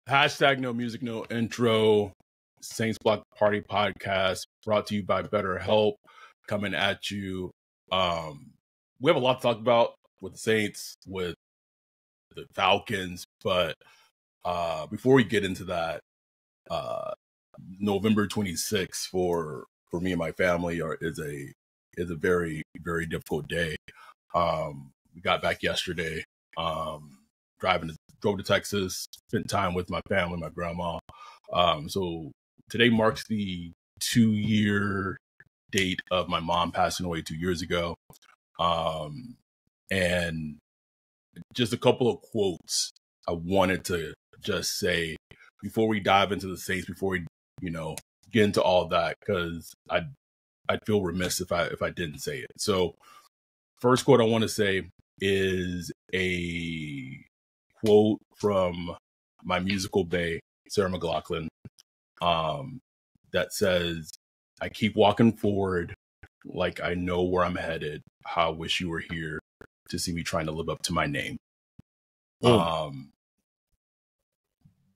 Hashtag no music, no intro. Saints Block Party podcast brought to you by BetterHelp. Coming at you. We have a lot to talk about with the Saints, with the Falcons, but before we get into that, November 26th for me and my family is a very, very difficult day. We got back yesterday. Drove to Texas, spent time with my family, my grandma. So today marks the 2-year date of my mom passing away 2 years ago. And just a couple of quotes I wanted to just say before we dive into the Saints, before we, get into all that, because I'd feel remiss if I didn't say it. So first quote I want to say is a quote from my musical bae, Sarah McLachlan, that says, "I keep walking forward like I know where I'm headed. How I wish you were here to see me trying to live up to my name."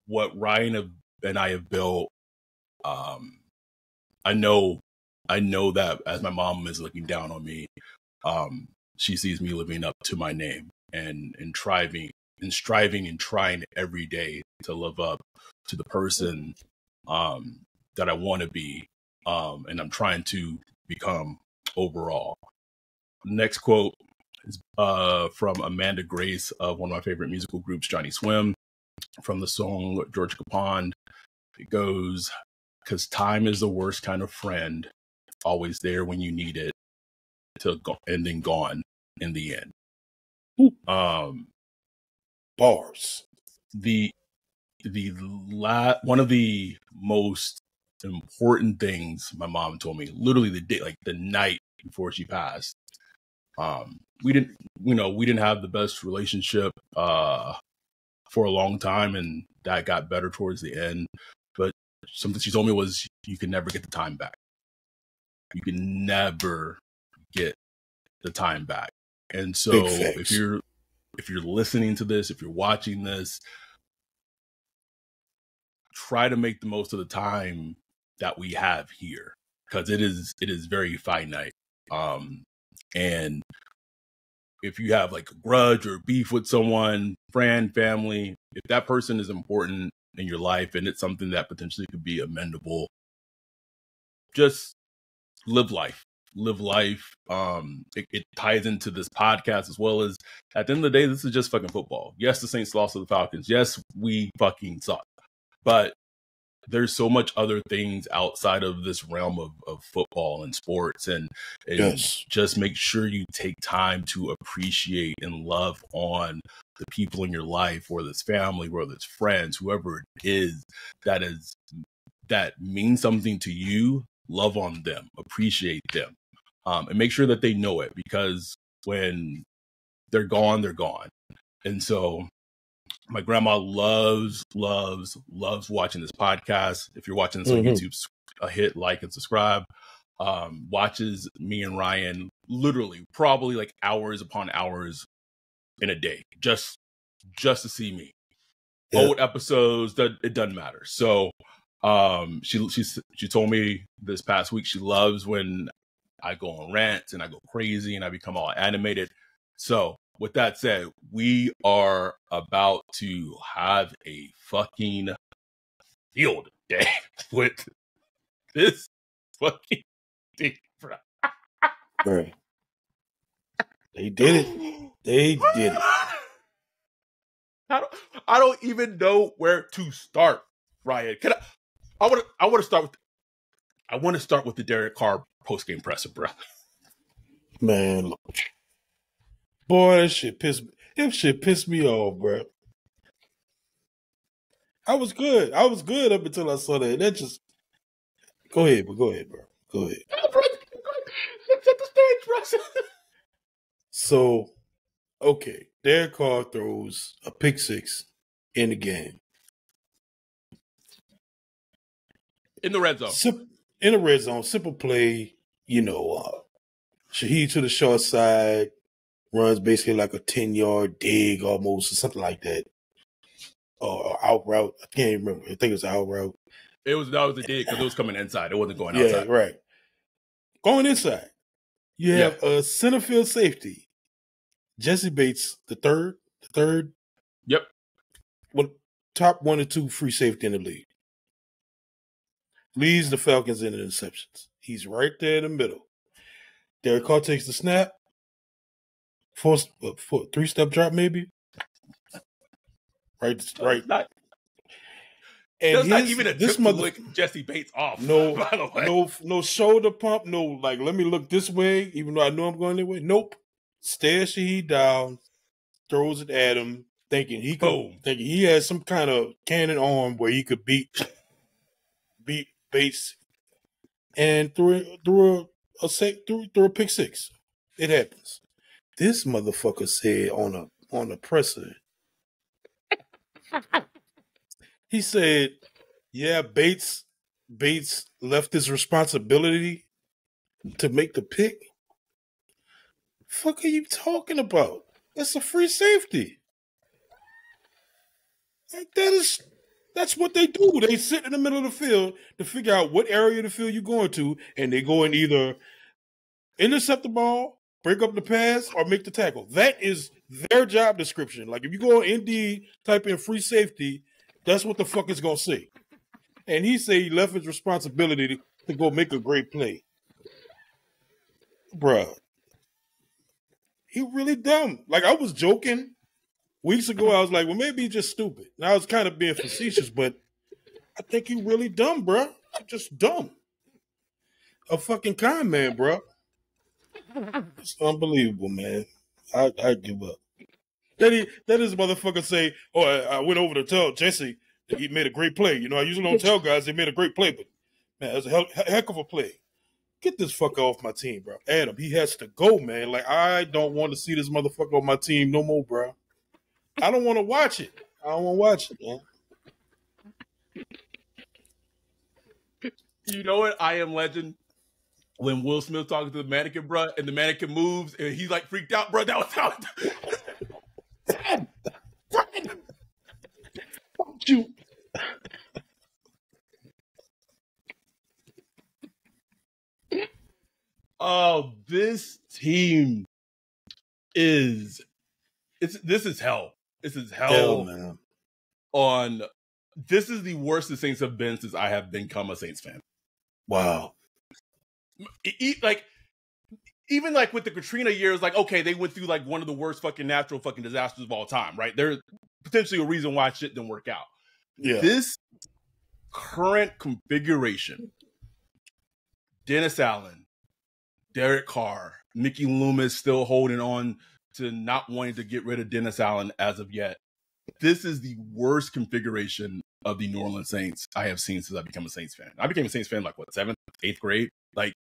What Ryan and I have built, I know that as my mom is looking down on me, she sees me living up to my name and striving and trying every day to live up to the person that I want to be, and I'm trying to become overall. Next quote is from Amanda Grace of one of my favorite musical groups, Johnny Swim, from the song Georgia Capon. It goes, "'Cause time is the worst kind of friend, always there when you need it, and then gone in the end." Bars. One of the most important things my mom told me, literally the night before she passed. We didn't have the best relationship for a long time, and that got better towards the end. But something she told me was, you can never get the time back. You can never get the time back. And so if you're listening to this, if you're watching this, try to make the most of the time that we have here, because it is very finite. And if you have like a grudge or beef with someone, friend, family, if that person is important in your life and it's something that potentially could be amendable, just live life. It ties into this podcast as well as, at the end of the day, this is just fucking football. Yes, the Saints lost to the Falcons. Yes, we fucking suck. But there's so much other things outside of this realm of football and sports. And Yes. Just make sure you take time to appreciate and love on the people in your life, whether it's family, whether it's friends, whoever it is that means something to you. Love on them, appreciate them, and make sure that they know it, because when they're gone, they're gone. And so my grandma loves watching this podcast. If you're watching this on YouTube, hit like and subscribe. Watches me and Ryan literally probably like hours upon hours in a day, just to see me. Yeah. Old episodes, it doesn't matter. So she told me this past week she loves when I go on rants and I go crazy and I become all animated. So with that said, we are about to have a fucking field day with this fucking thing. Right. They did it. They did it. I don't even know where to start, Ryan. I want to start with the Derek Carr post-game presser, bro. Man, boy, that shit pissed me off, bro. I was good up until I saw that. That just go ahead, bro. Go ahead. No, bro, let's set the stage, bro. So, okay, Derek Carr throws a pick six in the game. In the red zone. In the red zone, simple play, Shaheed to the short side, runs basically like a 10-yard dig almost, or something like that. out route. I can't remember. I think it was out route. That was the dig because it was coming inside. It wasn't going Yeah, outside. right. Going inside. You have a center field safety, Jesse Bates, the third. Yep. Top 1 or 2 free safety in the league. Leads the Falcons in interceptions. He's right there in the middle. Derek Carr takes the snap. 3-step drop, maybe. Right. And that's not even a tip to lick Jesse Bates off. No, by the way. no shoulder pump. No, like, let me look this way, even though I know I'm going that way. Nope. Stares Shaheed down, throws it at him, thinking he has some kind of cannon arm where he could beat Bates, and threw a pick six. It happens. This motherfucker said on a presser. He said, "Yeah, Bates left his responsibility to make the pick." Fuck are you talking about? That's a free safety. Like, that's what they do. They sit in the middle of the field to figure out what area of the field you're going to, and they go and either intercept the ball, break up the pass, or make the tackle. That is their job description. Like, if you go on Indeed, type in free safety, that's what the fuck it's going to say. And he said he left his responsibility to go make a great play. Bruh. He really dumb. Like, I was joking. Weeks ago, I was like, well, maybe he's just stupid. And I was kind of being facetious, but I think he really dumb, bruh. Just dumb. A fucking con man, bruh. It's unbelievable, man. I give up. That is motherfucker say, oh, I went over to tell Jesse that he made a great play. You know, I usually don't tell guys they made a great play, but, man, it was a heck of a play. Get this fucker off my team, bro. Adam, he has to go, man. Like, I don't want to see this motherfucker on my team no more, bro. I don't want to watch it. I don't want to watch it, man. You know what? I Am Legend. When Will Smith talking to the mannequin, bro, and the mannequin moves, and he's like freaked out, bro. That was how. Don't you? Oh, this team is this is hell. This is hell, man. This is the worst the Saints have been since I have become a Saints fan. Wow. Like, even like with the Katrina years, like, okay, they went through like one of the worst fucking natural fucking disasters of all time, right? There's potentially a reason why shit didn't work out. Yeah. This current configuration, Dennis Allen, Derek Carr, Mickey Loomis still holding on to not wanting to get rid of Dennis Allen as of yet. This is the worst configuration of the New Orleans Saints I have seen since I became a Saints fan. I became a Saints fan like, what, 7th, 8th grade? Like,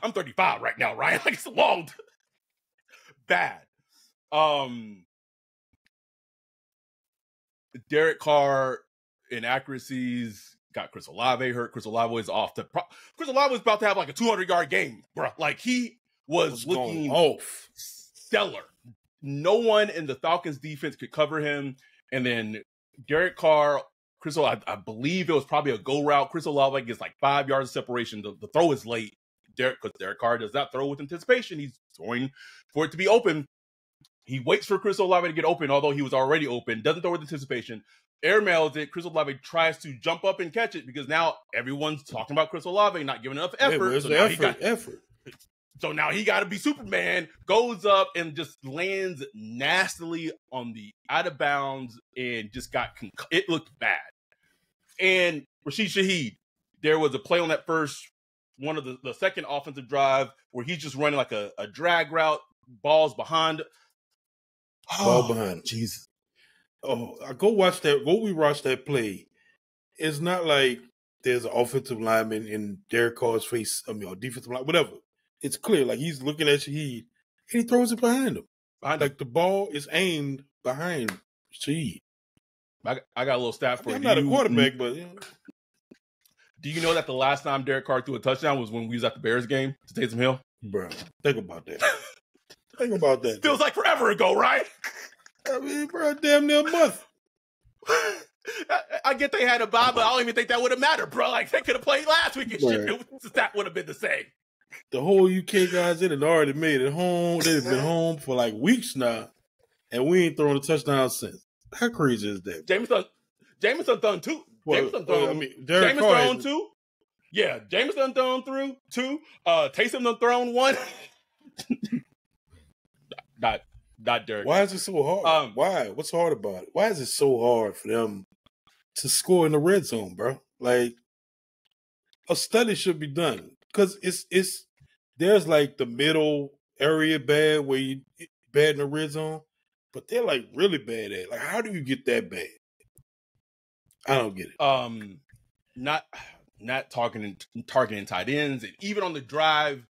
I'm 35 right now, right? Like, it's long. Bad. Derek Carr, inaccuracies, got Chris Olave hurt. Chris Olave was off. Chris Olave was about to have like a 200-yard game, bro. Like, he was looking off stellar. No one in the Falcons defense could cover him. And then Derek Carr, I believe it was probably a go route. Chris Olave gets like 5 yards of separation. The throw is late. Because Derek Carr does not throw with anticipation. He's throwing for it to be open. He waits for Chris Olave to get open, although he was already open. Doesn't throw with anticipation. Airmails it. Chris Olave tries to jump up and catch it because now everyone's talking about Chris Olave not giving enough effort. So now he got to be Superman, goes up and just lands nastily on the out of bounds and just it looked bad. And Rashid Shaheed, there was a play on that one of the second offensive drive where he's just running like a drag route, balls behind. Ball behind. Jesus. Oh, go rewatch that play. It's not like there's an offensive lineman in Derek Carr's face, or defensive line, whatever. It's clear, like he's looking at Shaheed, and he throws it behind him. Like the ball is aimed behind Shaheed. I got a little stat for you. I'm not a quarterback, but do you know that the last time Derek Carr threw a touchdown was when we was at the Bears game to Taysom Hill? Bro, think about that. Think about that. Feels like forever ago, right? I mean, bro, damn near a month. I get they had a bye, but I don't even think that would have mattered, bro. Like, they could have played last week and shit. That would have been the same. The whole UK guys in it already made it home. They've been home for like weeks now, and we ain't thrown a touchdown since. How crazy is that? Jameson thrown two. Jameson thrown two. Yeah, Jameson thrown through two. Taysom done thrown one. not Derek. Why is it so hard? Why? What's hard about it? Why is it so hard for them to score in the red zone, bro? Like, a study should be done because it's there's like the middle area bad where you bad in the red zone, but they're like really bad at it. Like, how do you get that bad? I don't get it. Not targeting tight ends, and even on the drive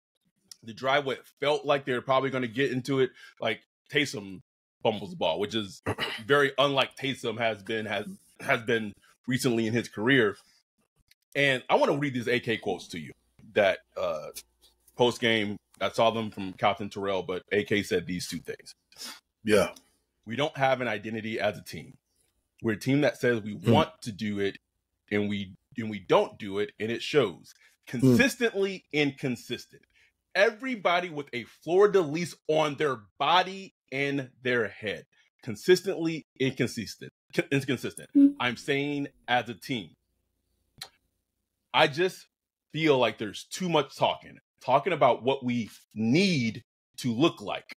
what felt like they were probably going to get into it, like Taysom fumbles the ball, which is very unlike Taysom has been recently in his career. And I want to read these AK quotes to you that post game. I saw them from Captain Terrell, but AK said these two things. Yeah, we don't have an identity as a team. We're a team that says we want to do it, and we don't do it, and it shows. Consistently inconsistent. Everybody with a fleur-de-lis on their body and their head. Consistently inconsistent. I'm saying as a team. I just feel like there's too much talking about what we need to look like.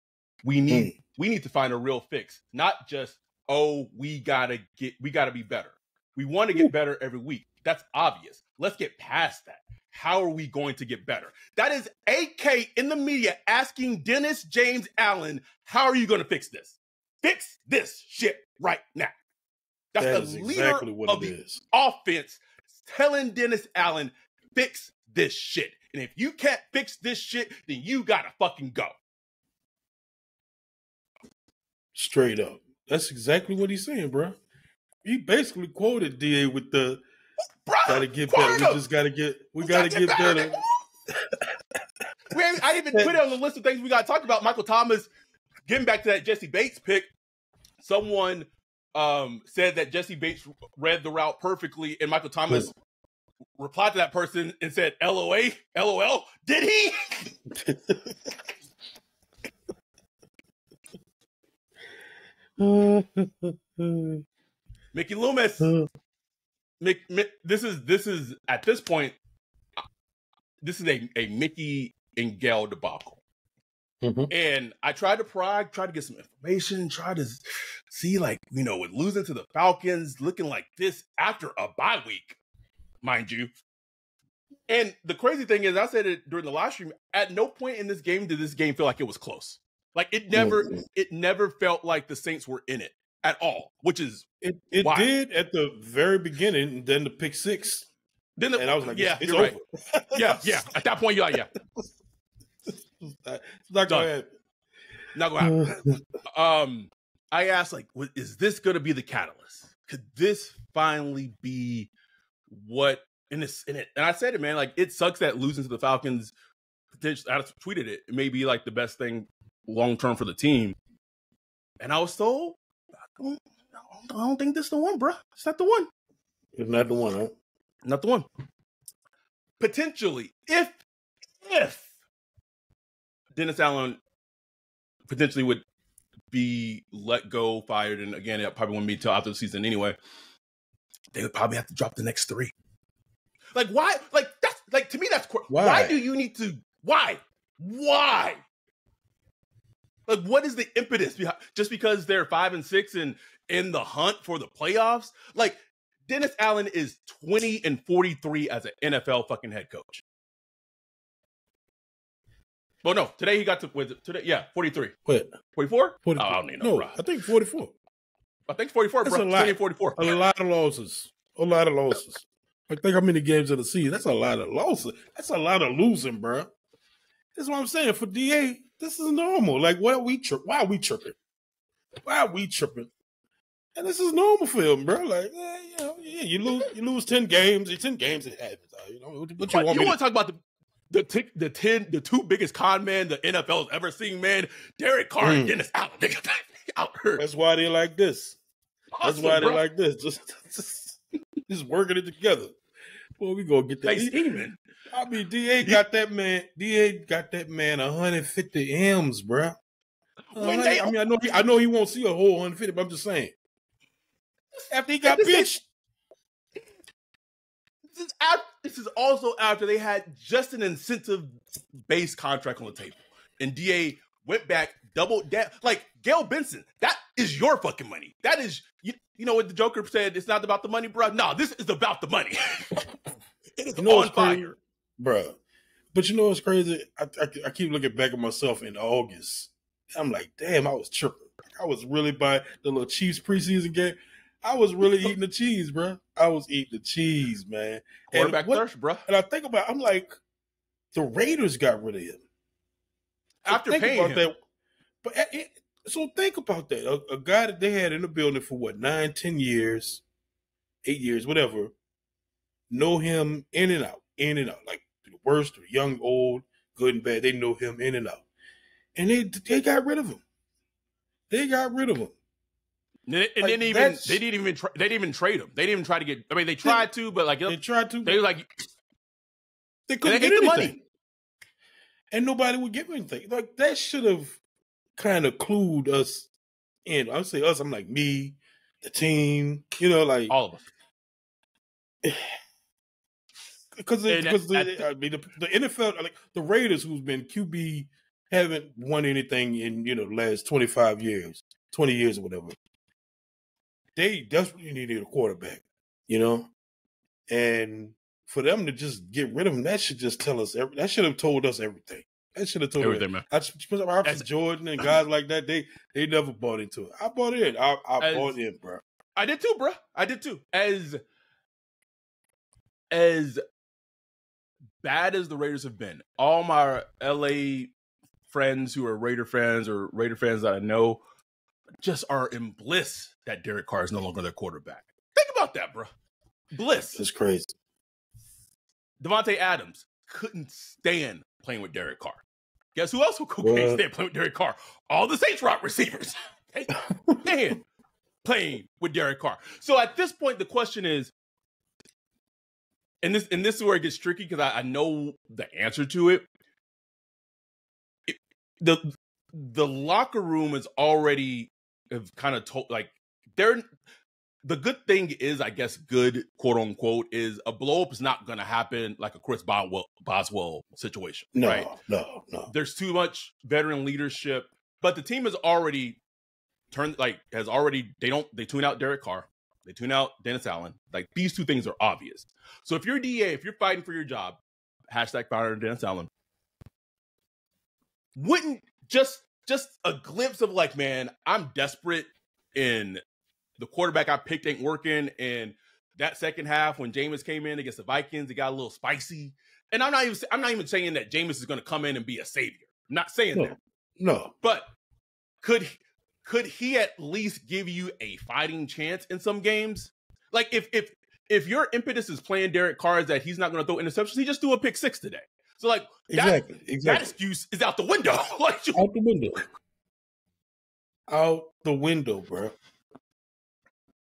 We need to find a real fix, not just, we gotta be better. We want to get better every week. That's obvious. Let's get past that. How are we going to get better? That is AK in the media asking Dennis James Allen, how are you going to fix this? Fix this shit right now. That's the leader exactly what of the offense telling Dennis Allen, fix this shit. And if you can't fix this shit, then you gotta fucking go. Straight up. That's exactly what he's saying, bro. He basically quoted DA with the gotta get better. We just gotta get better. I even put it on the list of things we gotta talk about. Michael Thomas, getting back to that Jesse Bates pick, someone said that Jesse Bates read the route perfectly, and Michael Thomas replied to that person and said, LOA, LOL, did he? Mickey Loomis. This is at this point, this is a Mickey and Gail debacle. And I tried to pry, tried to get some information, tried to see, like, with losing to the Falcons, looking like this after a bye week, mind you. And the crazy thing is, I said it during the live stream, at no point in this game did this game feel like it was close. Like, it never felt like the Saints were in it at all, which is it did at the very beginning, and then the pick six. And I was like, it's over. Right. yeah. At that point, you're like, it's not going to happen. Not going to happen. I asked, like, is this going to be the catalyst? Could this finally be what in it? And I said it, man. Like, it sucks that losing to the Falcons. Potentially, I tweeted it. It may be like the best thing long term for the team. And I was told, I don't think this is the one, bro. It's not the one. It's not the one, huh? Not the one. Potentially, if Dennis Allen potentially would be let go, fired, and again, it probably wouldn't be till after the season anyway, they would probably have to drop the next three. Like, why? Like, that's like, to me, that's why do you need to? Why? Like, what is the impetus behind? Just because they're 5-6 and in the hunt for the playoffs? Like, Dennis Allen is 20-43 as an NFL fucking head coach. Well, no, today he got to today. Yeah, 43. What? 44? 44. I don't even know. No, I think 44. I think 44, That's bro. 20-44. A lot of losses. Like, think how many games of the season. That's a lot of losses. That's a lot of losing, bro. That's what I'm saying. For DA, this is normal. Like, why are we tripping? And this is normal for him, bro. Like, you lose 10 games. 10 games, it happens. What you want to talk about the two biggest con men the NFL has ever seen, man? Derek Carr and Dennis Allen. Out hurt. That's why they like this. That's why they're like this. Just working it together. Well, we gonna get that. They scheming. I mean, DA got that man. DA got that man 150 M's, bro. I know he won't see a whole 150, but I'm just saying. After he got bitched. This is also after they had just an incentive-based contract on the table, and DA went back, doubled down. Like Gail Benson, that is your fucking money. That is, you know what the Joker said? It's not about the money, bro. No, this is about the money. It is on fire, bro. But you know what's crazy? I keep looking back at myself in August. I'm like, damn, I was tripping. I was really by the little Chiefs preseason game. I was really eating the cheese, bro. I was eating the cheese, man. Quarterback thirst, bro. And I think about it, I'm like, the Raiders got rid of him. After paying him. That. But so think about that. A guy that they had in the building for what, 9, 10 years, 8 years, whatever, know him in and out. Like the worst, the young, old, good and bad. They know him in and out. And they got rid of him. They got rid of him. And like, they didn't even trade him. They didn't even try to get. I mean, they tried to, but like they tried to. They were like they couldn't get anything. Money. And nobody would give anything. Like that should have kind of clued us in. I say us. I'm like me, the team. You know, like all of us. Because the NFL, like the Raiders, who's been QB, haven't won anything in the last 25 years, 20 years or whatever. They desperately needed a quarterback, and for them to just get rid of him, that should just tell us. That should have told us everything. That should have told everything, man. That's Jordan and guys like that. They never bought into it. I bought in. I bought in, bro. I did too, bro. I did too. As bad as the Raiders have been, all my LA friends who are Raider fans or Raider fans that I know just are in bliss that Derek Carr is no longer their quarterback. Think about that, bro. Bliss. It's crazy. Devontae Adams couldn't stand playing with Derek Carr. Guess who else couldn't stand playing with Derek Carr? All the Saints route receivers. Man, playing with Derek Carr. So at this point, the question is, and this is where it gets tricky because I know the answer to it. The locker room is already have kind of told, like, the good thing is, I guess, good, quote unquote, is a blow up is not going to happen like a Chris Boswell situation. No, right? No. There's too much veteran leadership, but the team has already they tune out Derek Carr. They tune out Dennis Allen. Like, these two things are obvious. So if you're DA, if you're fighting for your job, #fire Dennis Allen, wouldn't just a glimpse of like, man, I'm desperate and the quarterback I picked ain't working. And that second half when Jameis came in against the Vikings, it got a little spicy. And I'm not even saying that Jameis is going to come in and be a savior. I'm not saying that. No. But could he at least give you a fighting chance in some games? Like if your impetus is playing Derek Carr is that he's not going to throw interceptions, he just threw a pick 6 today. So like exactly. That excuse is out the window. Like, out the window. Out the window, bro.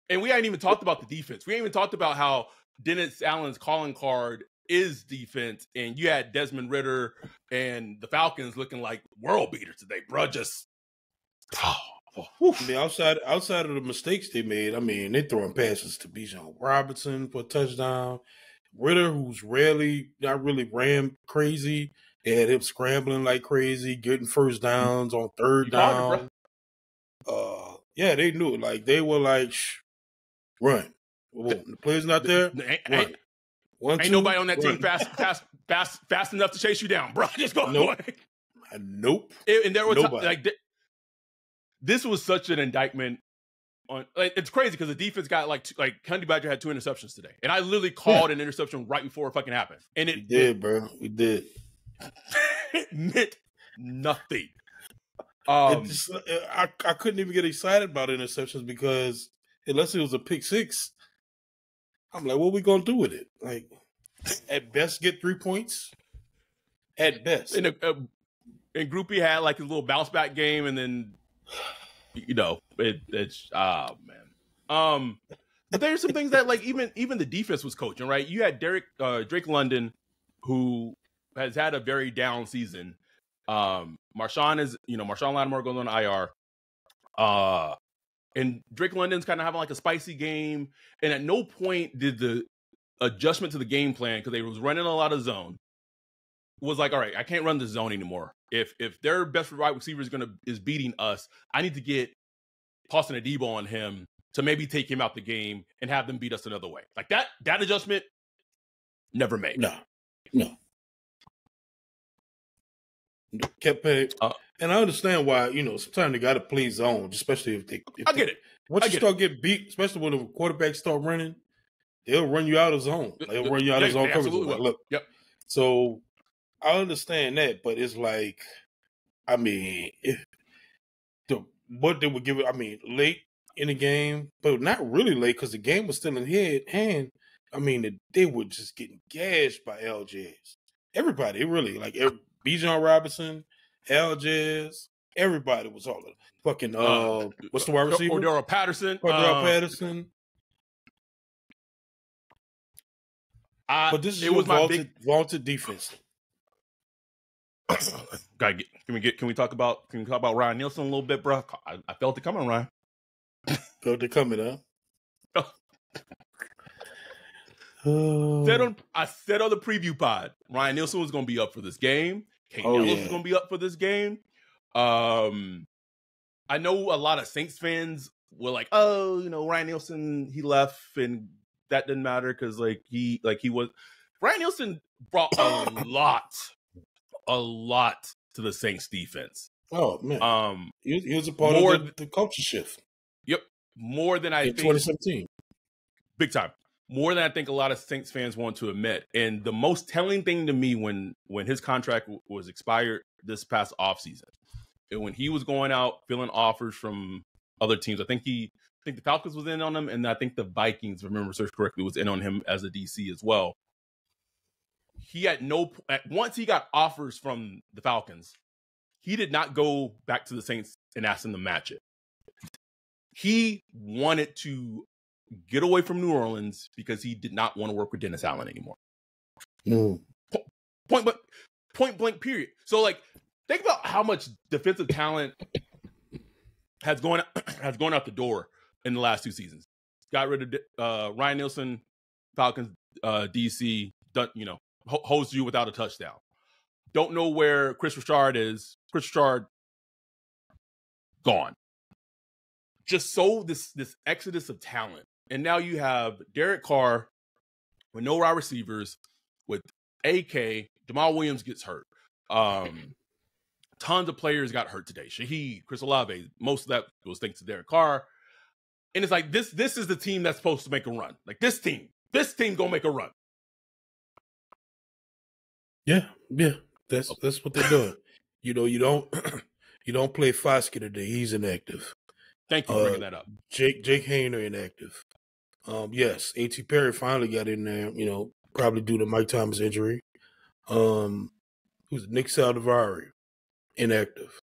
And we ain't even talked about the defense. We ain't even talked about how Dennis Allen's calling card is defense, and you had Desmond Ridder and the Falcons looking like world beaters today, bro. Just I mean, outside of the mistakes they made, I mean, they throwing passes to Bijan Robinson for a touchdown. Ridder, who's not really ran crazy, they had him scrambling like crazy, getting first downs on third down. Yeah, they knew it. Like, they were like, run. The player's not there. Run. Ain't nobody on that team fast enough to chase you down, bro. Just go. Nope. Nope. And there was this was such an indictment on. Like, it's crazy because the defense got like Honey Badger had 2 interceptions today, and I literally called an interception right before it fucking happened, and we did, bro. We did. It meant nothing. I couldn't even get excited about interceptions because unless it was a pick 6, I'm like, what are we gonna do with it? Like, at best, get 3 points. At best. And Groupie had like a little bounce back game, and then it's man. But there's some things that like even the defense was coaching, right? You had Drake London, who has had a very down season. Marshawn Lattimore goes on IR. And Drake London's kind of having like a spicy game. And at no point did the adjustment to the game plan, because they was running a lot of zone, was like, all right, I can't run the zone anymore. If their best wide receiver is beating us, I need to get Paulson Adebo on him to maybe take him out the game and have them beat us another way. Like that adjustment never made. No. Kept paying. And I understand why, sometimes they got to play zone, especially if I get it. Once you start getting beat, especially when the quarterbacks start running, they'll run you out of zone. They'll run you out of zone coverage. Like, look. Yep. So I understand that, but it's like, I mean, what they would give it, late in the game, but not really late because the game was still in hand. I mean, they were just getting gashed by LJs. Everybody, really, like Bijan Robinson, LJs, everybody was all fucking. What's the wide receiver? Cordero Patterson. Patterson. But this is your vaulted defense. Can we talk about Ryan Nielsen a little bit, bro? I felt it coming, Ryan. Felt it coming, huh? I said on the preview pod, Ryan Nielsen was going to be up for this game. Kate Ellis was going to be up for this game. I know a lot of Saints fans were like, "Oh, Ryan Nielsen, he left, and that didn't matter because he was." Ryan Nielsen brought a lot to the Saints defense. Oh man, he was a part of the culture shift. Yep, more than I think 2017, big time. More than I think a lot of Saints fans want to admit. And the most telling thing to me when his contract was expired this past offseason, and when he was going out filling offers from other teams, I think the Falcons was in on him, and I think the Vikings, if I remember search correctly, was in on him as a DC as well. He had once he got offers from the Falcons, he did not go back to the Saints and ask them to match it. He wanted to get away from New Orleans because he did not want to work with Dennis Allen anymore. Point blank, period. So, think about how much defensive talent has gone out the door in the last two seasons. Got rid of Ryan Nielsen, Falcons, DC, holds you without a touchdown. Don't know where Chris Richard is. Chris Richard, gone. Just this exodus of talent. And now you have Derek Carr with no wide receivers, with AK, Jamal Williams gets hurt. Tons of players got hurt today. Shaheed, Chris Olave, most of that was thanks to Derek Carr. And it's like this is the team that's supposed to make a run. Like this team gonna make a run. Yeah. That's what they're doing. You don't play Foskey today. He's inactive. Thank you for bringing that up. Jake Hayner inactive. Yes, A.T. Perry finally got in there, probably due to Mike Thomas' injury. Who's Nick Saldivari, inactive.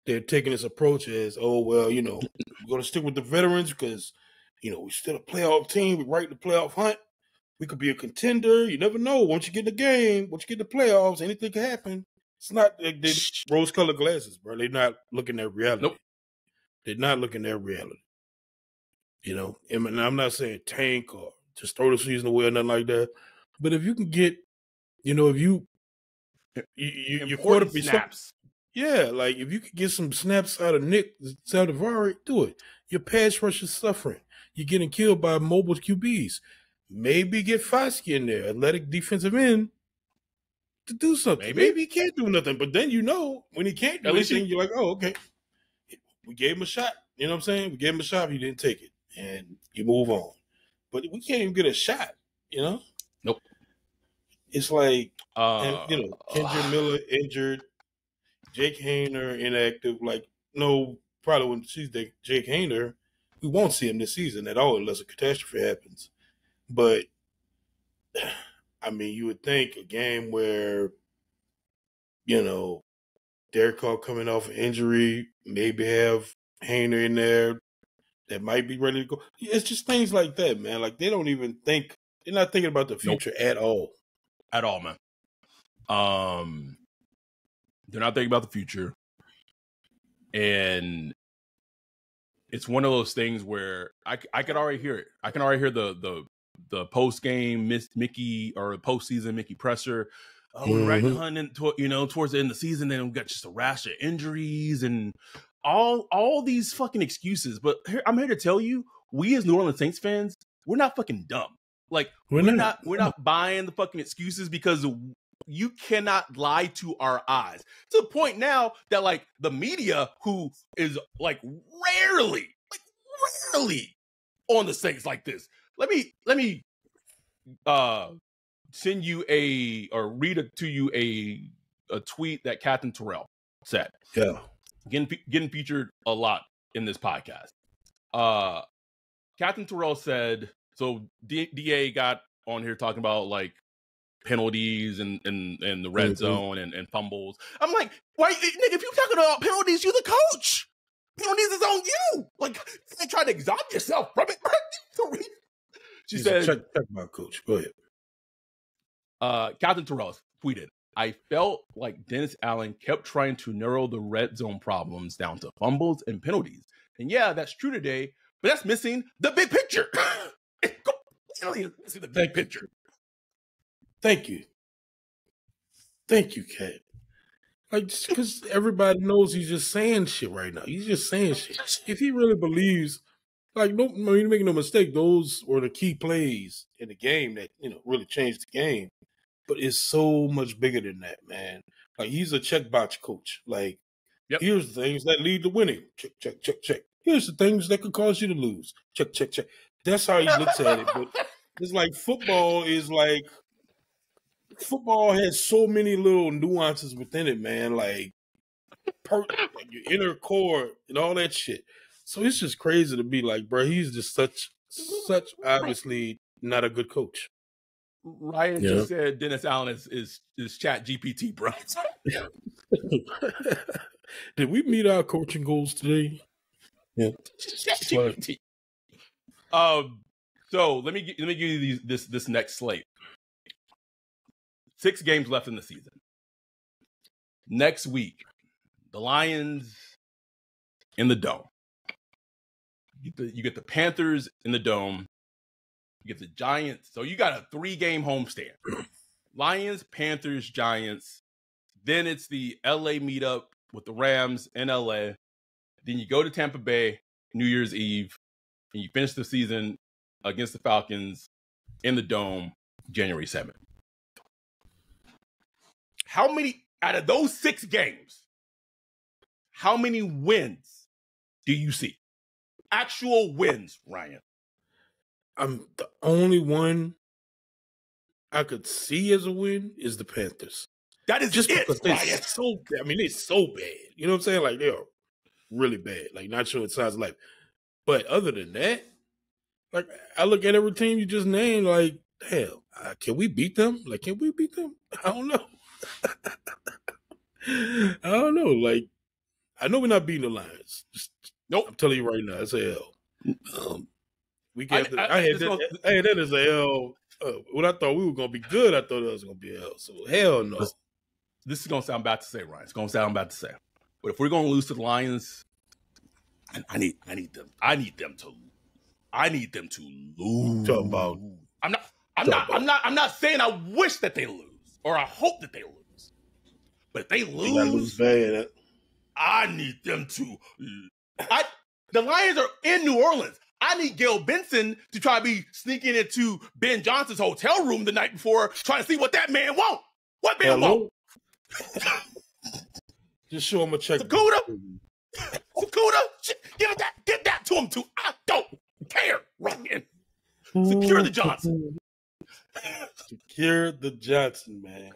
They're taking this approach as, we're going to stick with the veterans because, we're still a playoff team. We're right in the playoff hunt. We could be a contender. You never know. Once you get in the game, once you get in the playoffs, anything can happen. It's not like they rose-colored glasses, bro. They're not looking at reality. Nope. They're not looking at reality. And I'm not saying tank or just throw the season away or nothing like that. But if you can get, if you important snaps. If you could get some snaps out of Nick Saldivari, do it. Your pass rush is suffering. You're getting killed by mobile QBs. Maybe get Foskey in there, athletic defensive end, to do something. Maybe he can't do nothing, but then when he can't do anything, you're like, oh, okay. We gave him a shot. You know what I'm saying? We gave him a shot. He didn't take it. And you move on. But we can't even get a shot, Nope. It's like, Kendra Miller injured, Jake Hayner inactive. Probably when she's Jake Hayner, we won't see him this season at all unless a catastrophe happens. But, you would think a game where, Derek Carr coming off an injury, maybe have Hayner in there, that might be ready to go. It's just things like that, man. Like they don't even think. They're not thinking about the future at all. At all, man. They're not thinking about the future. And it's one of those things where I could already hear it. I can already hear the post game Mickey or postseason Mickey presser. Oh, we're right behind, towards the end of the season, then we got just a rash of injuries and all these fucking excuses. But I'm here to tell you, we as New Orleans Saints fans, we're not fucking dumb. Like we're not buying the fucking excuses because you cannot lie to our eyes to the point now that like the media, who is like rarely on the Saints like this. Let me send you read to you a tweet that Captain Terrell said. Yeah, getting featured a lot in this podcast. Captain Terrell said, so DA got on here talking about like penalties and the red zone and fumbles. I'm like, why, nigga, if you're talking about penalties, you're the coach. Penalties is on you. Like, you try to exonerate yourself from it. She said, check my coach. Go ahead. Captain Terrell tweeted, I felt like Dennis Allen kept trying to narrow the red zone problems down to fumbles and penalties. And yeah, that's true today, but that's missing the big picture. Missing the big picture. Thank you, Kat. Like, just because everybody knows he's just saying shit right now. He's just saying shit. If he really believes, like, you make no mistake, those were the key plays in the game that, really changed the game. But it's so much bigger than that, man. Like, he's a checkbox coach. Like, Here's the things that lead to winning. Check, check, check, check. Here's the things that could cause you to lose. Check, check, check. That's how he looks at it. But it's like football has so many little nuances within it, man. Like your inner core and all that shit. So it's just crazy to be like, bro, he's just such obviously not a good coach. Ryan just said Dennis Allen is Chat GPT, bro. Did we meet our coaching goals today? Yeah. Chat GPT. So let me give you this next slate. 6 games left in the season. Next week, the Lions in the Dome. You get the Panthers in the Dome. You get the Giants. So you got a 3-game homestand. Lions, Panthers, Giants. Then it's the LA meetup with the Rams in LA. Then you go to Tampa Bay New Year's Eve. And you finish the season against the Falcons in the Dome January 7th. How many out of those 6 games, how many wins do you see? Actual wins, Ryan. The only one I could see as a win is the Panthers. That is just it, because they're so bad. You know what I'm saying? Like, they're really bad. Like, not sure what size of life. But other than that, like, I look at every team you just named, like, hell, can we beat them? Like, can we beat them? I don't know. I don't know. Like, I know we're not beating the Lions. Nope. I'm telling you right now, it's a L. I had that as a L. When I thought we were going to be good, I thought it was going to be a L. So, hell no. This is going to sound bad to say, Ryan. It's going to sound bad to say. But if we're going to lose to the Lions, I need them to lose. Talk about. I'm not saying I wish that they lose or I hope that they lose. But if they lose bad. I need them to. The Lions are in New Orleans. I need Gail Benson to try to be sneaking into Ben Johnson's hotel room the night before, trying to see what that man want. What man want? Just show him a check. Sakuda, give that to him too. I don't care, Ryan. Secure the Johnson. Secure the Johnson, man.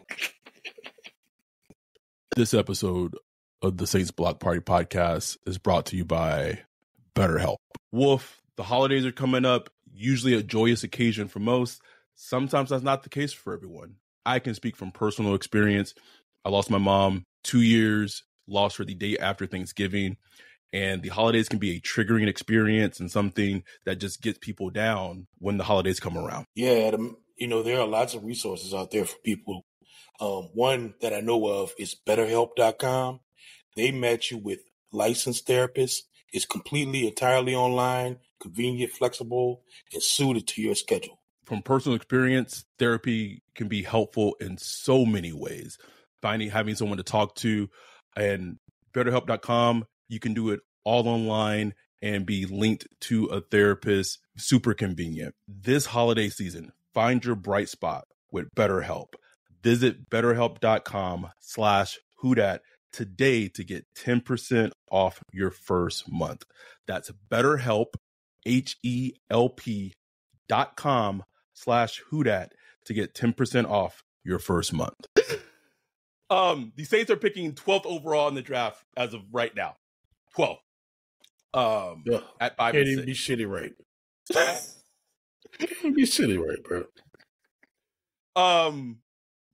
This episode of the Saints Block Party podcast is brought to you by BetterHelp. Wolf, the holidays are coming up, usually a joyous occasion for most. Sometimes that's not the case for everyone. I can speak from personal experience. I lost my mom 2 years, lost her the day after Thanksgiving. And the holidays can be a triggering experience and something that just gets people down when the holidays come around. Yeah, Adam, there are lots of resources out there for people. One that I know of is BetterHelp.com. They match you with licensed therapists. It's completely, entirely online, convenient, flexible, and suited to your schedule. From personal experience, therapy can be helpful in so many ways. Having someone to talk to, and BetterHelp.com, you can do it all online and be linked to a therapist. Super convenient. This holiday season, find your bright spot with BetterHelp. Visit BetterHelp.com/Whodat today to get 10% off your first month. That's BetterHelp, HELP.com/Whodat to get 10% off your first month. The Saints are picking 12th overall in the draft as of right now. 12th. At 5 Can't and even 6. be shitty right. Can't be shitty right, bro.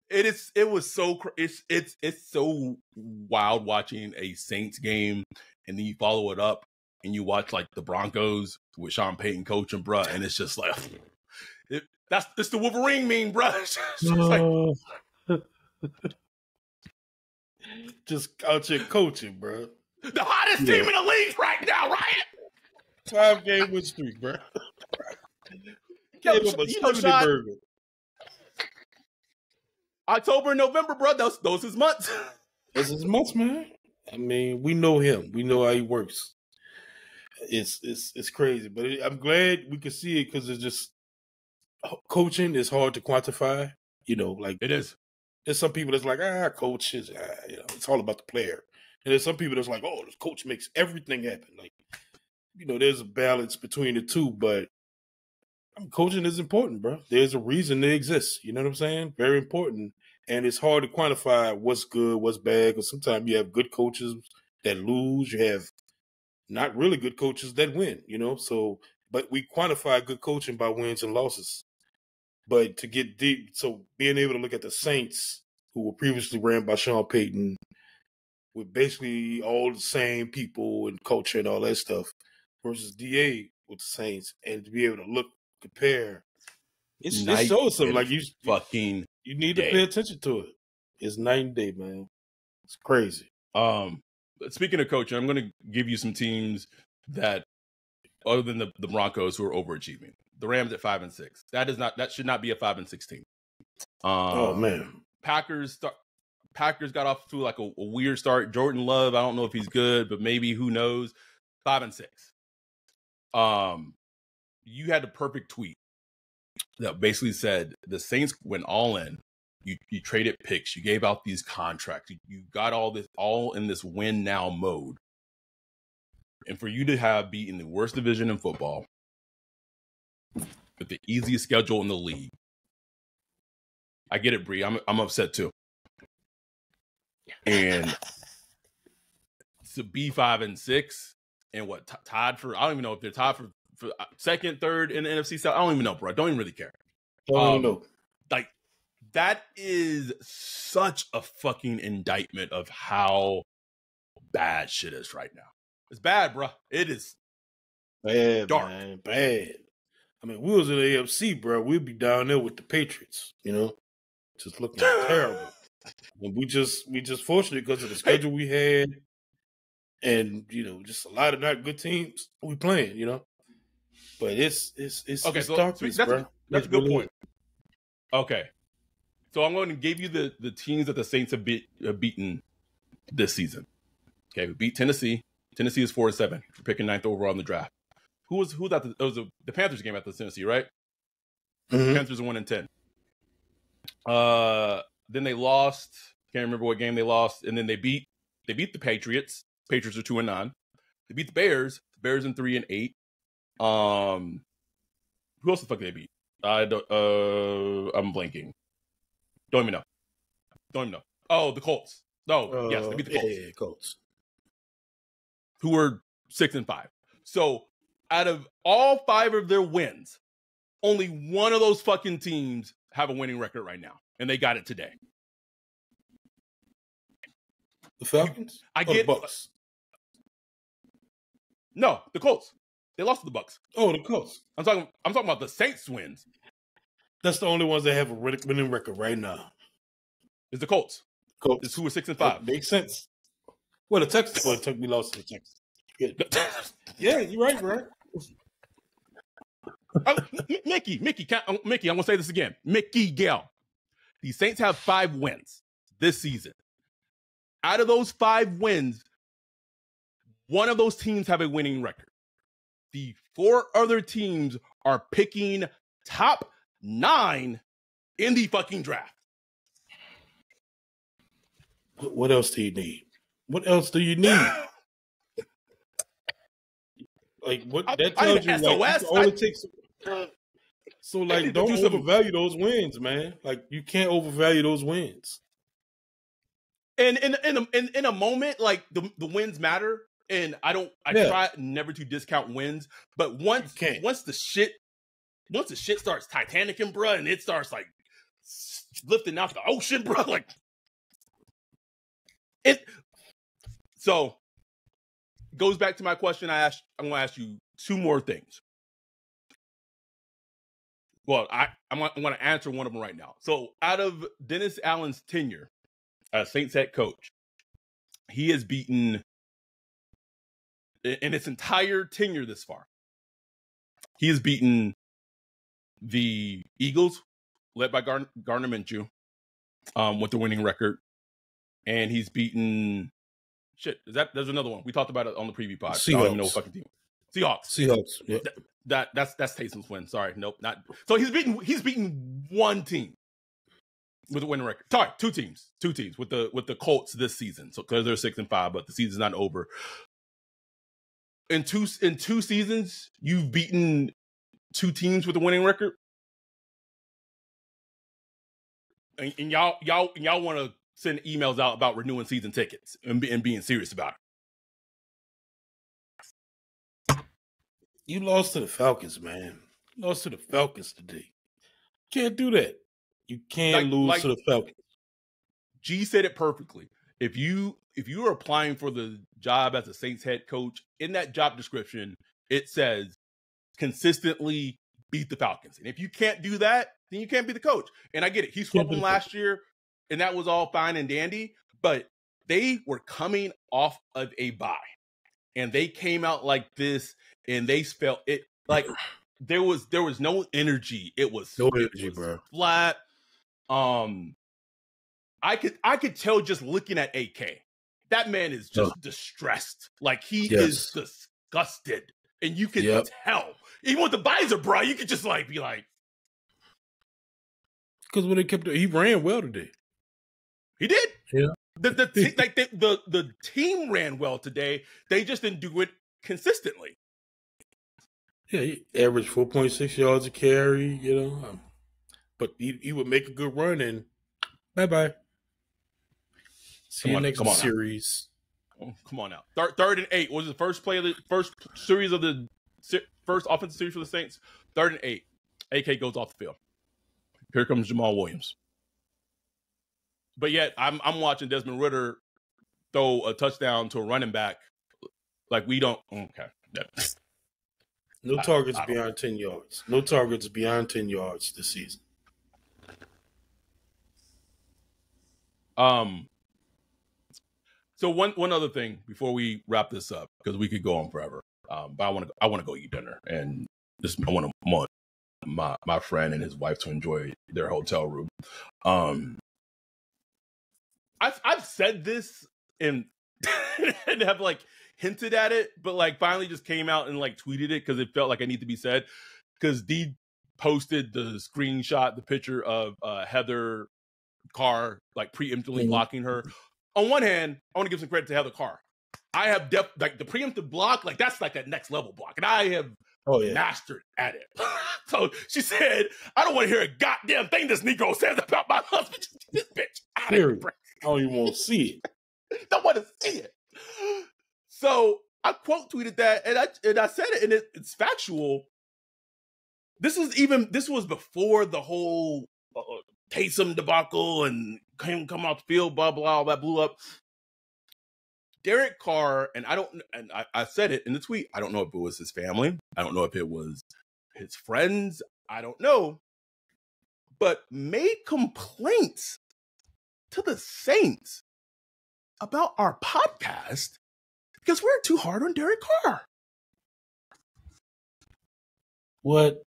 It was so it's so wild watching a Saints game, and then you follow it up and you watch like the Broncos with Sean Payton coaching, bro, and it's just like that's the Wolverine meme, bro. Just out here coaching, bro. The hottest team in the league right now, right? 5-game win streak, bro. Burger. October and November, bro. Those his months. Those his months, man. I mean, we know him. We know how he works. It's crazy, but I'm glad we can see it because it's just coaching is hard to quantify. Like it is. There's some people that's like, coach is, it's all about the player. And there's some people that's like, oh, this coach makes everything happen. Like, there's a balance between the two, but coaching is important, bro. There's a reason they exist. You know what I'm saying? Very important. And it's hard to quantify what's good, what's bad, because sometimes you have good coaches that lose. You have not really good coaches that win, So, but we quantify good coaching by wins and losses. But to get deep, so being able to look at the Saints, who were previously ran by Sean Payton, with basically all the same people and culture and all that stuff, versus DA with the Saints, and to be able to compare, it shows something. Like you need to pay attention to it. It's night and day, man. It's crazy. Speaking of coaching, I'm going to give you some teams that, other than the Broncos, who are overachieving. The Rams at 5 and 6. That should not be a 5 and 6 team. Oh man, Packers got off to like a weird start. Jordan Love, I don't know if he's good, but maybe, who knows? 5 and 6. You had the perfect tweet that basically said the Saints went all in. You traded picks. You gave out these contracts. You got all in this win now mode. And for you to have beaten the worst division in football with the easiest schedule in the league, I get it, Bree. I'm upset too. And to be 5 and 6 and tied for, I don't even know if they're tied for second, third in the NFC South. I don't even know, bro. I don't even really care. Don't even know. Like, that is such a fucking indictment of how bad shit is right now. It's bad, bro. It is bad, dark. Man, bad. I mean, we was in the AFC, bro. We'd be down there with the Patriots, just looking terrible. And we just fortunate because of the schedule we had, and just a lot of not good teams we playing, But it's okay. It's So darkness, bro. That's a good point. Okay, so I'm going to give you the teams that the Saints have beaten this season. Okay, we beat Tennessee. Tennessee is 4-7. We're picking 9th overall in the draft. Who was that? It was the Panthers game at the Tennessee, right? Mm-hmm. Panthers are 1-10. Then they lost. Can't remember what game they lost. And then they beat the Patriots. Patriots are 2-9. They beat the Bears. Bears in 3-8. Who else the fuck did they beat? I'm blanking. Don't even know. Oh, the Colts. No, yes, they beat the Colts. Yeah, Colts. Who were 6-5. So out of all 5 of their wins, only one of those fucking teams have a winning record right now, and they got it today. The Falcons? I get the Bucks. No, the Colts. They lost to the Bucks. Oh, the Colts. I'm talking about the Saints wins. That's the only ones that have a winning record right now. It's the Colts. Colts. It's who are 6-5. That makes sense. Well, the Texans we lost to the Texans. Yeah, you're right, bro. Mickey, I'm gonna say this again. Mickey Gale. The Saints have 5 wins this season. Out of those 5 wins, one of those teams have a winning record. The 4 other teams are picking top 9 in the fucking draft. What else do you need? What else do you need? Like what that tells you, like all it takes. So like, don't overvalue those wins, man. Like you can't overvalue those wins. And in a moment, like the wins matter, and I try never to discount wins, but once the shit starts Titanicing, bro, and it starts like lifting out the ocean, bro, like it. So goes back to my question I'm going to ask you 2 more things. Well, I'm going to answer one of them right now. So out of Dennis Allen's tenure as Saints head coach, he has beaten, in its entire tenure this far, he has beaten the Eagles, led by Gardner Minshew, with the winning record. And he's beaten, there's another one. We talked about it on the preview pod. Seahawks. I don't even know what fucking team. Seahawks. Yeah. That's Taysom's win. Sorry, nope, not. So he's beaten one team with a winning record. Sorry, two teams with the Colts this season. So because they're 6-5, but the season's not over. In two seasons, you've beaten 2 teams with a winning record, and y'all want to send emails out about renewing season tickets and being serious about it. You lost to the Falcons, man. You lost to the Falcons today. Can't do that. You can't lose to the Falcons. G said it perfectly. If you are applying for the job as a Saints head coach, in that job description, it says consistently beat the Falcons. And if you can't do that, then you can't be the coach. And I get it. He swept them last year, and that was all fine and dandy. But they were coming off of a bye. And they came out like this, and they felt it like there was no energy. It was no energy, bro. Flat. I could tell just looking at AK. That man is just distressed. Like he is disgusted. And you can tell. Even with the visor, bro, you could just like be like. Because when they he ran well today. He did. Yeah. The team ran well today. They just didn't do it consistently. Yeah, he averaged 4.6 yards a carry, but he would make a good run and bye-bye. See you next series. Oh, come on now. Third and 8 was the first play of the first series of the first offensive series for the Saints. 3rd and 8. AK goes off the field. Here comes Jamal Williams. But yet, I'm watching Desmond Ridder throw a touchdown to a running back. Like we don't. Okay. No targets beyond 10 yards. No targets beyond 10 yards this season. So one other thing before we wrap this up, because we could go on forever. But I want to go eat dinner, and I want my friend and his wife to enjoy their hotel room. I've said this and have like hinted at it, but like finally just came out and like tweeted it because it felt like it needed to be said. Because D posted the screenshot, the picture of Heather Carr like preemptively blocking her. On one hand, I want to give some credit to Heather Carr. I have like the preemptive block, like that's like that next level block, and I have mastered at it. So she said, "I don't want to hear a goddamn thing this Negro says about my husband." This bitch. I don't even want to see it. Don't want to see it. So I quote tweeted that, and I said it, and it's factual. This was before the whole Taysom debacle and him come off the field, blah blah, all that blew up. Derek Carr, and I said it in the tweet, I don't know if it was his family. I don't know if it was his friends. I don't know. But made complaints to the Saints about our podcast because we're too hard on Derek Carr. What?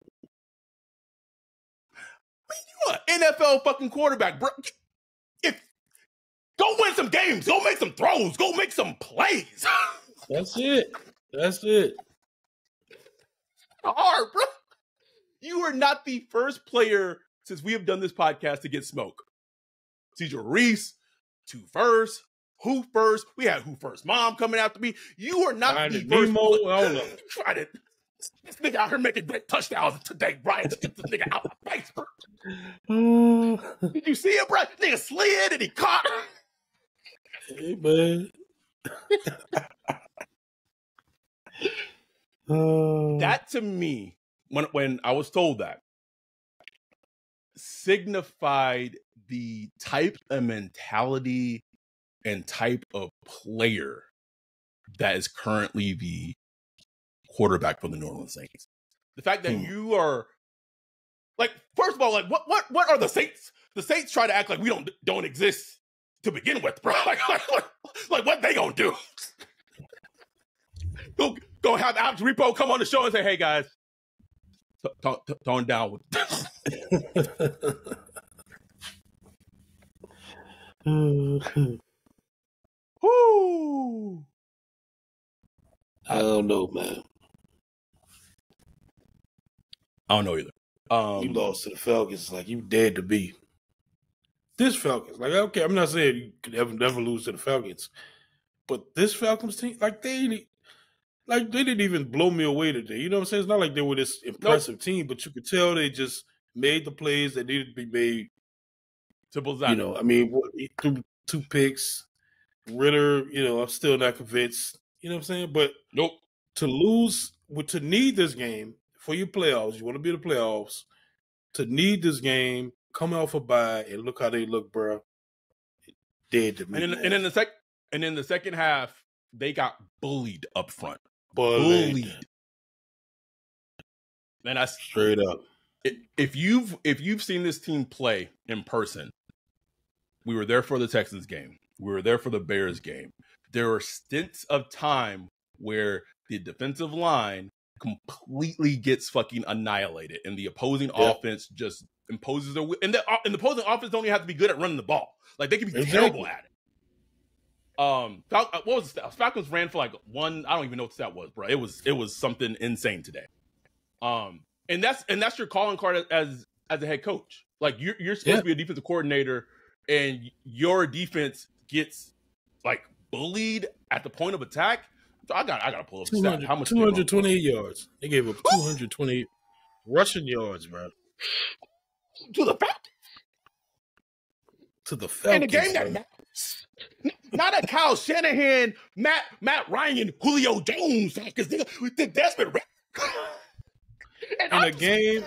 Man, you an NFL fucking quarterback, bro. Go win some games. Go make some throws. Go make some plays. That's it. That's it. Hard, bro. You are not the first player since we have done this podcast to get smoke. CJ Reese, Two First, Who First. We had Who First Mom coming after me. You are not the first. Tried it. This nigga out here making great touchdowns today, Brian. Get this nigga out of my face, bro. Did you see it, bro? Nigga slid and he caught her. Hey, man. That to me, when I was told that, signified the type of mentality and type of player that is currently the quarterback for the New Orleans Saints. The fact that you are like, first of all, like what are the Saints? The Saints try to act like we don't exist to begin with, bro. Like what they gonna do? Go have Alex Repo come on the show and say, "Hey guys, tone down with this." Woo! I don't know, man. I don't know either. You lost to the Falcons, like you dead to be. This Falcons, like, okay, I'm not saying you could never lose to the Falcons, but this Falcons team, like they didn't even blow me away today. You know what I'm saying? It's not like they were this impressive team, but you could tell they just made the plays that needed to be made. Simple as that. You know, I mean, he threw 2 picks. Ritter, you know, I'm still not convinced. You know what I'm saying? But nope. To need this game for your playoffs, you want to be in the playoffs, to need this game, come off a bye, and look how they look, bro. Dead to me. And in the second half, they got bullied up front. Bullied. And that's straight up. If you've seen this team play in person, we were there for the Texans game. We were there for the Bears game. There were stints of time where the defensive line completely gets fucking annihilated, and the opposing offense just imposes their and the opposing offense don't even have to be good at running the ball. Like they can be terrible at it. What was the stat? Falcons ran for like one. I don't even know what the stat was, bro. It was something insane today. And that's your calling card as a head coach. Like you're supposed to be a defensive coordinator, and your defense gets like bullied at the point of attack. So I gotta pull up the stat. How much? 228 yards. They gave up 228 rushing yards, bro. To the Falcons. To the Falcons. In a game that matters. Not a Kyle Shanahan, Matt Ryan, Julio Jones, because they're desperate. In a game,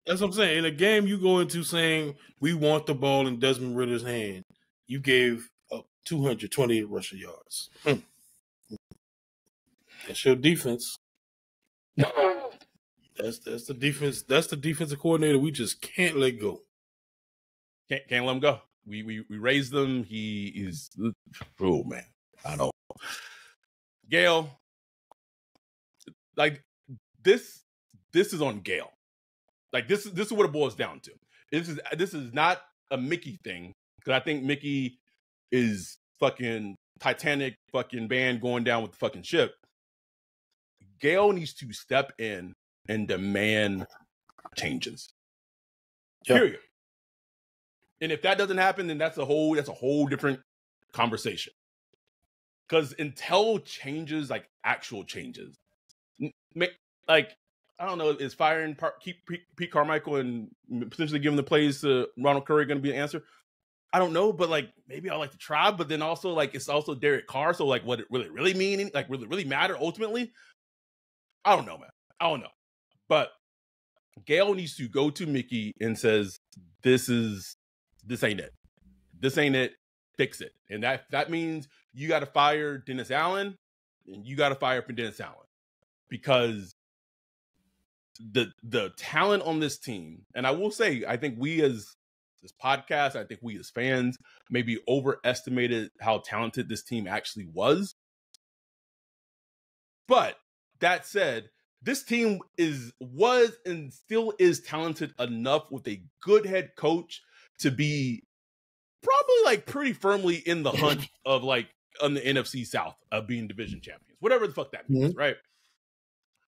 that's what I'm saying. In a game, you go into saying we want the ball in Desmond Ritter's hand. You gave up 228 rushing yards. That's your defense. That's the defense. That's the defensive coordinator. We just can't let go. Can't let him go. We raised them. He is. Oh man, I don't. Gail, like this is on Gail. Like this is what it boils down to. This is not a Mickey thing, because I think Mickey is fucking Titanic fucking band going down with the fucking ship. Gail needs to step in and demand changes. Yep. Period. And if that doesn't happen, then that's a whole different conversation. Because until changes, like actual changes, like I don't know, is firing Pete Carmichael and potentially giving the plays to Ronald Curry going to be an answer? I don't know, but like maybe I like to try. But then also like it's also Derek Carr, so like what it really mean, like really matter ultimately? I don't know, man. I don't know. But Gail needs to go to Mickey and says, this ain't it. This ain't it. Fix it. And that means you got to fire Dennis Allen, and you got to fire Dennis Allen, because the talent on this team, and I will say, I think we as this podcast, I think we as fans maybe overestimated how talented this team actually was. But that said, this team was and still is talented enough with a good head coach to be probably like pretty firmly in the hunt of like on the NFC South of being division champions, whatever the fuck that means, right?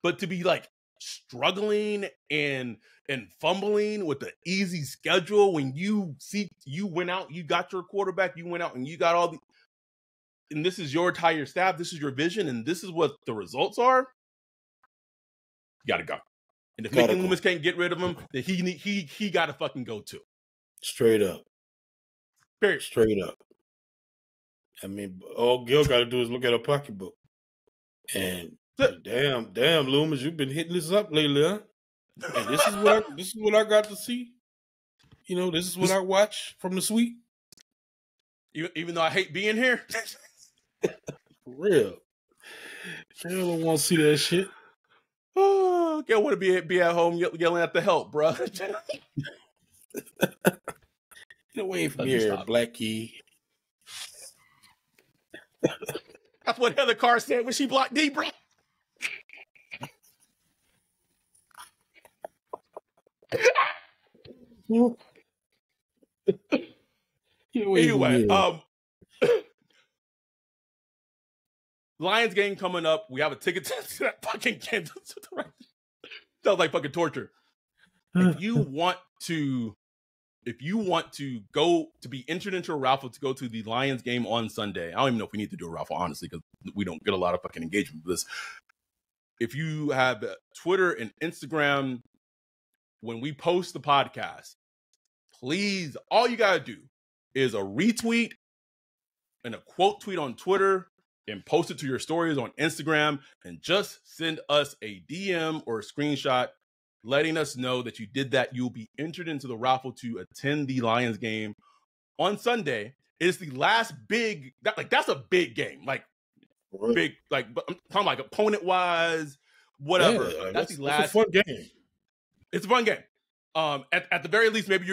But to be like struggling and fumbling with the easy schedule when you went out, you got your quarterback, you went out and you got all the, and this is your entire staff, this is your vision, and this is what the results are. You gotta go. And if Mickey Loomis can't get rid of him, then he gotta fucking go too. Straight up. Period. Straight up. I mean, all Gil got to do is look at a pocketbook. And damn, Loomis, you've been hitting this up lately, huh? And this is what I got to see. You know, this is what I watch from the suite. Even though I hate being here. For real. I don't want to see that shit. Oh, I want to be at home yelling at the help, bro. Get away from here, Blackie. That's what Heather Carr said when she blocked D, bro. Anyway, Lions game coming up. We have a ticket to that fucking game. Sounds like fucking torture. If you want to go to be entered into a raffle to go to the Lions game on Sunday, I don't even know if we need to do a raffle, honestly, because we don't get a lot of fucking engagement with this. If you have Twitter and Instagram, when we post the podcast, please, all you gotta do is a retweet and a quote tweet on Twitter and post it to your stories on Instagram, and just send us a DM or a screenshot letting us know that you did that. You'll be entered into the raffle to attend the Lions game on Sunday. It's the last big, that's a big game. Like, big, like, I'm talking like opponent wise, whatever. Yeah, that's the last. It's a fun game. It's a fun game. At the very least, maybe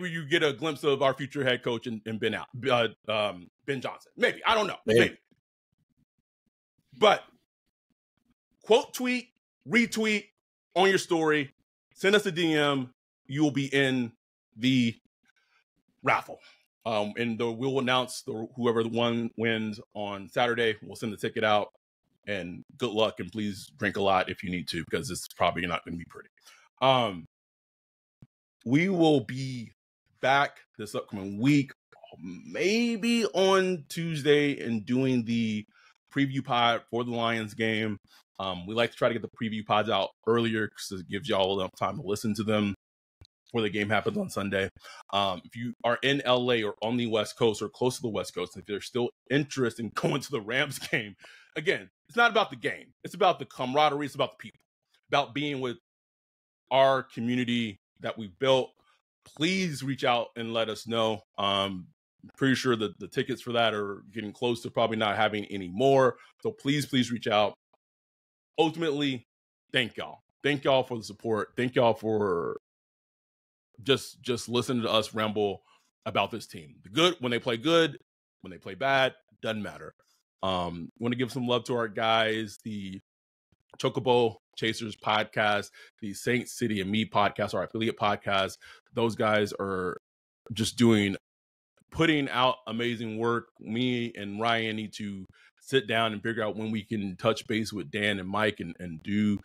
you get a glimpse of our future head coach and Ben Johnson. Maybe, I don't know. Maybe. But quote tweet, retweet on your story, send us a DM. You will be in the raffle. And we'll announce whoever the one wins on Saturday. We'll send the ticket out. And good luck, and please drink a lot if you need to, because it's probably not going to be pretty. We will be back this upcoming week, maybe on Tuesday, and doing the preview pod for the Lions game. We like to try to get the preview pods out earlier because it gives y'all enough time to listen to them before the game happens on Sunday. If you are in LA or on the West Coast or close to the West Coast, if you're still interested in going to the Rams game, again, it's not about the game. It's about the camaraderie. It's about the people, about being with our community that we've built. Please reach out and let us know. Pretty sure that the tickets for that are getting close to probably not having any more. So please reach out. Ultimately, thank y'all. Thank y'all for the support. Thank y'all for just listening to us ramble about this team. The good, when they play good, when they play bad, doesn't matter. Want to give some love to our guys, the Chocobo Chasers podcast, the Saint City and Me podcast, our affiliate podcast. Those guys are just putting out amazing work. Me and Ryan need to sit down and figure out when we can touch base with Dan and Mike and do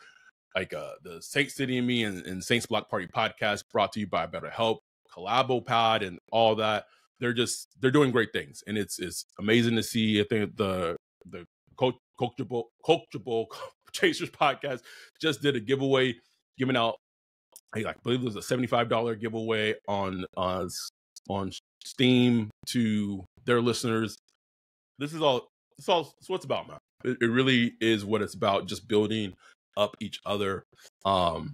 like the Saint City and Me and Saints Block Party podcast, brought to you by BetterHelp, Collabo Pod, and all that. They're doing great things, and it's amazing to see. I think the Coachable Chasers podcast just did a giveaway, giving out, I believe it was a $75 giveaway on Steam to their listeners. This is what it's about, man. It really is what it's about, just building up each other. Because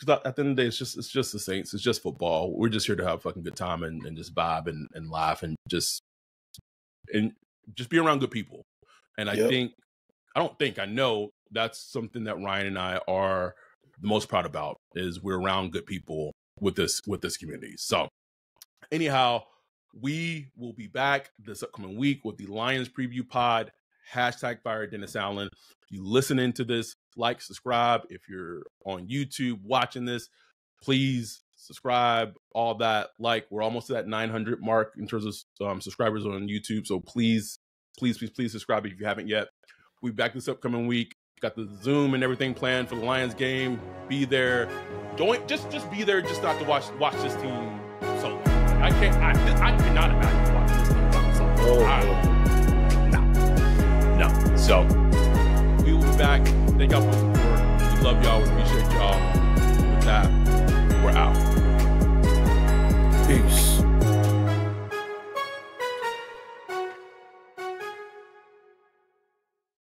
at the end of the day, it's just the Saints. It's just football. We're just here to have a fucking good time and just vibe and laugh and just just be around good people. And I Yep. I know that's something that Ryan and I are the most proud about, is we're around good people with this community. So anyhow, we will be back this upcoming week with the Lions preview pod. #Fire Dennis Allen. If you listening to this, like, subscribe. If you're on YouTube watching this, please subscribe, all that. Like, we're almost to that 900 mark in terms of subscribers on YouTube. So please subscribe if you haven't yet. We'll be back this upcoming week. Got the Zoom and everything planned for the Lions game. Be there. Just be there, just not to watch this team solo. I cannot imagine watching this team solo. No. So we will be back. Thank y'all for the support. We love y'all. We appreciate y'all. With that, we're out. Peace.